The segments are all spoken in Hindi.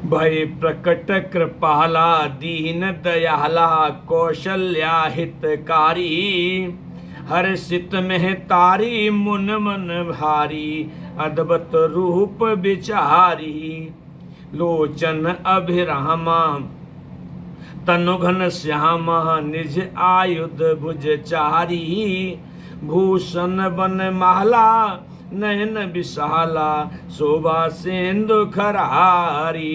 भय प्रकट कृपाला दीन दयाला कौशल्या हितकारी। हर्षित में तारी मुन मन भारी अद्भुत रूप विचारी। लोचन अभिरामा तनु घन श्यामा निज आयुध भुजचारी। भूषण बन माला नयन विशाला शोभा सिंधु खरारी।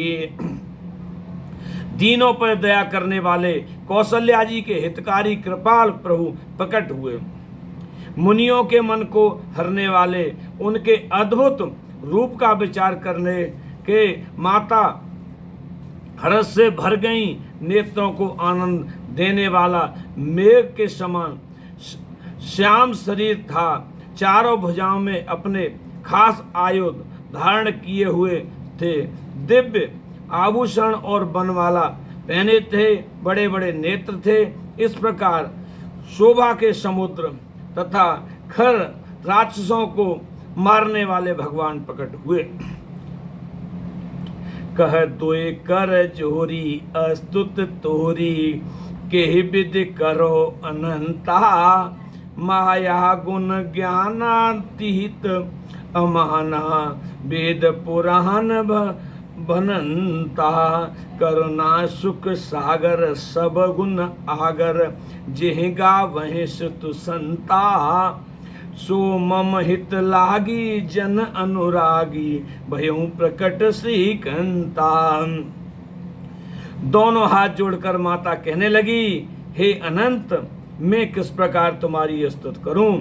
दीनों पर दया करने वाले कौशल्या जी के हितकारी कृपाल प्रभु प्रकट हुए। मुनियों के मन को हरने वाले उनके अद्भुत रूप का विचार करने के माता हर्ष से भर गई। नेत्रों को आनंद देने वाला मेघ के समान श्याम शरीर था। चारों भुजाओं में अपने खास आयुध धारण किए हुए थे। दिव्य आभूषण और बनवाला पहने थे। बड़े बड़े नेत्र थे। इस प्रकार शोभा के समुद्र तथा खर राक्षसों को मारने वाले भगवान प्रकट हुए। कह दोए कर जोरी अस्तुत तोरी के विधि करो अनंता। माया गुण ज्ञानातीत अमाना वेद पुराण बनंता। करुणा सुख सागर सब गुण आगर जिहिगा वहीं सुतु संता। सो मम हित लागी जन अनुरागी भयऊ प्रकट श्रीकंता। दोनों हाथ जोड़कर माता कहने लगी, हे अनंत, मैं किस प्रकार तुम्हारी स्तुति करूं।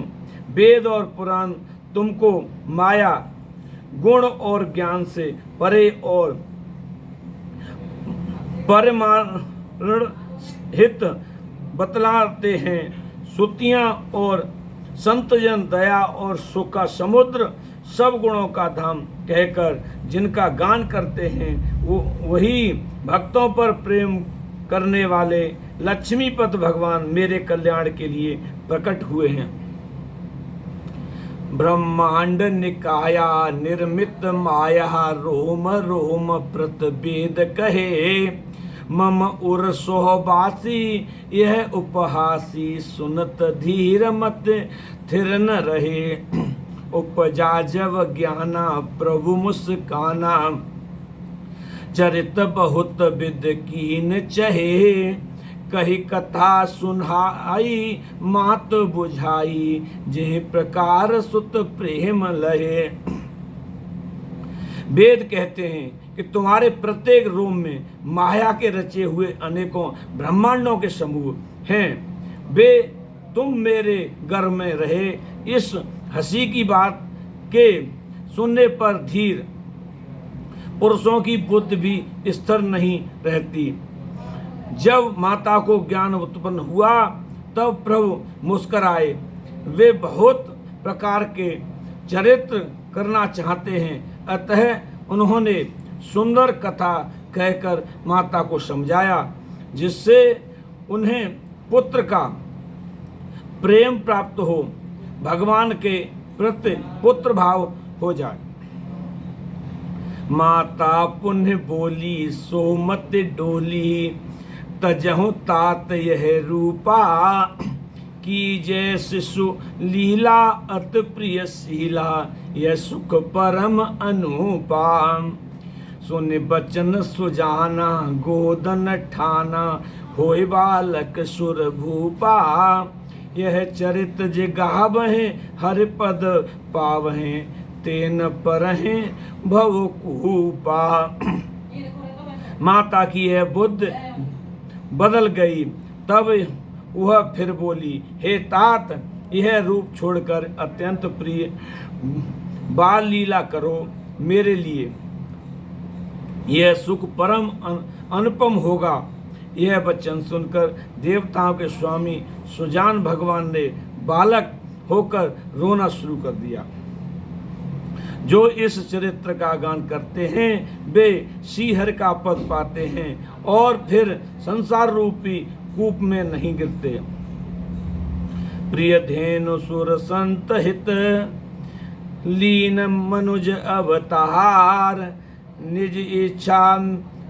वेद और पुराण तुमको माया गुण और ज्ञान से परे और परमाणु हित बतलाते हैं। सुतियां और संतजन दया और सुख का समुद्र सब गुणों का धाम कहकर जिनका गान करते हैं वो वही भक्तों पर प्रेम करने वाले लक्ष्मीपत भगवान मेरे कल्याण के लिए प्रकट हुए हैं। ब्रह्मांड निकाया निर्मित माया रोम रोम प्रतिवेद कहे। मम उर सोहबासी यह उपहासी सुनत धीर मत थिर न रहे। उपजा जब ज्ञाना प्रभु मुस्काना चरित बहुत विद कीन चहे। कही कथा सुनाई मात बुझाई जे प्रकार सुत प्रेम लहे। वेद कहते हैं कि तुम्हारे प्रत्येक रोम में माया के रचे हुए अनेकों ब्रह्मांडों के समूह हैं। वे तुम मेरे गर्भ में रहे। इस हंसी की बात के सुनने पर धीर पुरुषों की बुद्धि भी स्थिर नहीं रहती। जब माता को ज्ञान उत्पन्न हुआ तब प्रभु मुस्कुराए। वे बहुत प्रकार के चरित्र करना चाहते हैं, अतः उन्होंने सुंदर कथा कहकर माता को समझाया जिससे उन्हें पुत्र का प्रेम प्राप्त हो, भगवान के प्रति पुत्र भाव हो जाए। माता पुण्य बोली सोमत डोली तजहु तात यह रूपा। की जय शिशु लीला अत प्रिय शीला यह सुख परम अनुपा। सुन बचन सुजाना गोदन ठाना होय बालक सुर भूपा। यह चरित जिगावहे हर पद पावहे तेन परहे भव कूपा। माता की यह बुद्धि बदल गई। तब वह फिर बोली, हे तात, यह रूप छोड़कर अत्यंत प्रिय बाल लीला करो मेरे लिए। यह सुख परम अनुपम होगा। यह वचन सुनकर देवताओं के स्वामी सुजान भगवान ने बालक होकर रोना शुरू कर दिया। जो इस चरित्र का गान करते हैं वे श्रीहरि का पद पाते हैं और फिर संसार रूपी कूप में नहीं गिरते। प्रिय धेनु सुर संत हित लीन मनुज अवतार। निज इच्छा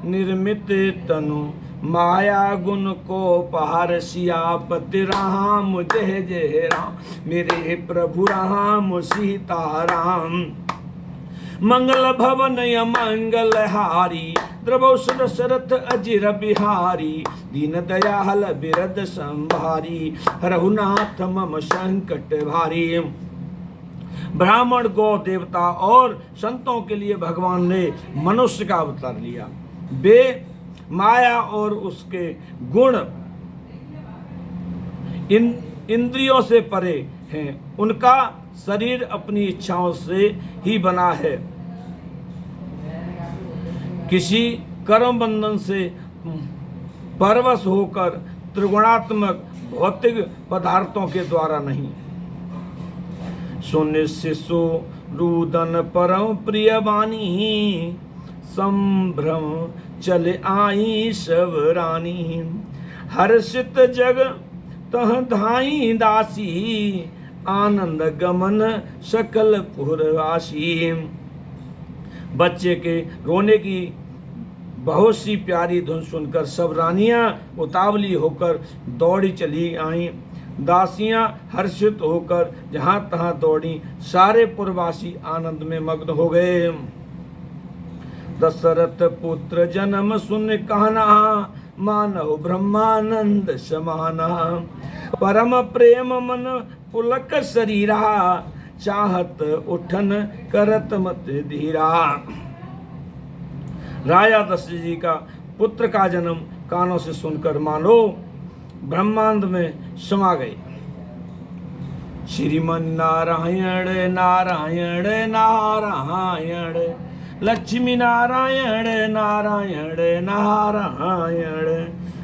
निर्मित तनु, माया गुण को पहार सियापति राम जय जय राम, मेरे प्रभु राम सीताराम। मंगल भवन मंगल हारी, द्रवौ दशरथ अजिर बिहारी, दीन दयाल बिरद संभारी, रघुनाथ मम संकट भारी। ब्राह्मण, गौ देवता और संतों के लिए भगवान ने मनुष्य का अवतार लिया। वे माया और उसके गुण इंद्रियों से परे हैं, उनका शरीर अपनी इच्छाओं से ही बना है, किसी कर्म बंधन से परवश होकर त्रिगुणात्मक भौतिक पदार्थों के द्वारा नहीं। सुनिशिशु रुदन परम प्रिय वाणी, संभ्रम चले आई सब रानी, हर्षित जग तह धाई दासी, आनंद गमन सकल पुरवासी। बच्चे के रोने की बहुत सी प्यारी धुन सुनकर सब रानियां उतावली होकर दौड़ी चली आईं। दासियां हर्षित होकर जहां तहां दौड़ी, सारे पुरवासी आनंद में मग्न हो गए। दशरथ पुत्र जन्म सुन कहना, मानव ब्रह्मानंद समाना, परम प्रेम मन पुलक शरीरा, चाहत उठन करत मत धीरा। राजा दशरथ जी का पुत्र का जन्म कानों से सुनकर मानो ब्रह्मांड में समा गए। श्रीमन नारायण नारायण नारायण, लक्ष्मी नारायण नारायण नारायण,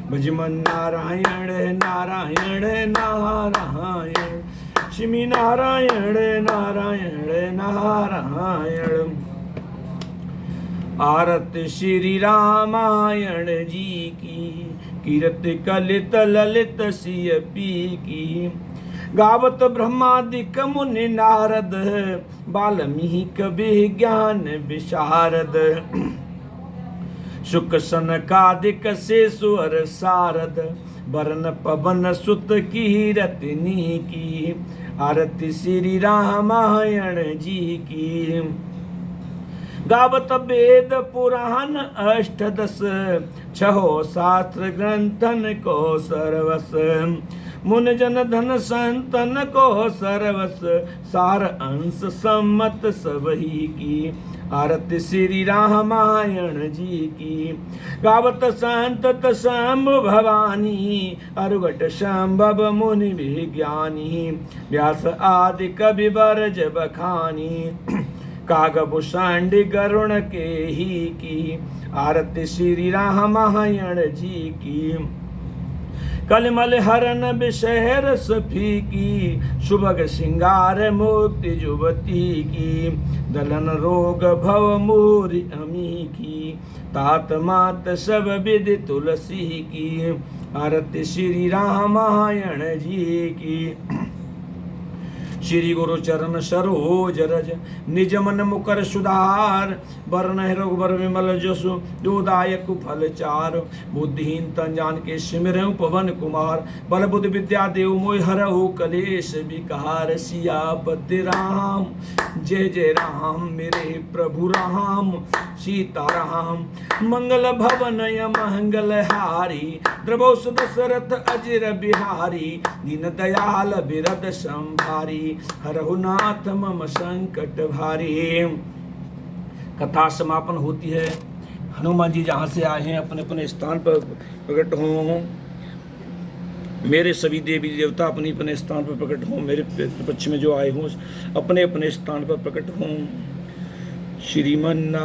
भजमन नारायण नारायण नारायण, लक्ष्मी नारायण नारायण नारायण। आरती श्री रामायण जी की, कीर्ति कलित ललित सिय पी की, गावत ब्रह्मादिक मुनि नारद, वाल्मीकि विज्ञान विशारद, शुक सनकादिक से सुअर सारद, वरण पवन सुत कीरतनी की। आरती श्री रामायण जी की। गावत वेद पुराण अष्टदश, छहो शास्त्र ग्रंथन को सर्वस, मुन जन धन संतन को सर्वस, सार अंश सम्मत सबही की। आरती श्री रामायण जी की। गावत संत शंभु भवानी, अरुगट संभव मुनि विज्ञानी, व्यास आदि कवि बरज बखानी, कागभूषण गरुण के ही की। आरती श्री रामायण जी की। कलिमल हरन विषय रस फीकी, शुभग श्रृंगार मुक्ति जुबती की। दलन रोग भव मूरि अमी की, तात मात सब विधि तुलसी की। आरती श्री रामायण जी की। श्री गुरु चरण सरोज रज, निज मन मुकर सुधार, वरण रघुबर विमल जसु, जोदायक फल चार। बुद्धिहीन तन जान के सिमरहु पवन कुमार, बल बुद्धि विद्या देव मोहि हरहु कलेश विकार। सियापति राम जय जय राम, मेरे प्रभु राम सीताराम। मंगल भवन मंगल हारी, द्रवौ दशरथ अजिर बिहारी। दीन दयाल बिरद संभारी, रघुनाथ मम संकट भारी। कथा समापन होती है। हनुमान जी जहाँ से आए हैं अपने अपने स्थान पर प्रकट हों। मेरे सभी देवी देवता अपने अपने स्थान पर प्रकट हों। मेरे पक्ष में जो आए हों अपने अपने स्थान पर प्रकट हों। श्रीमन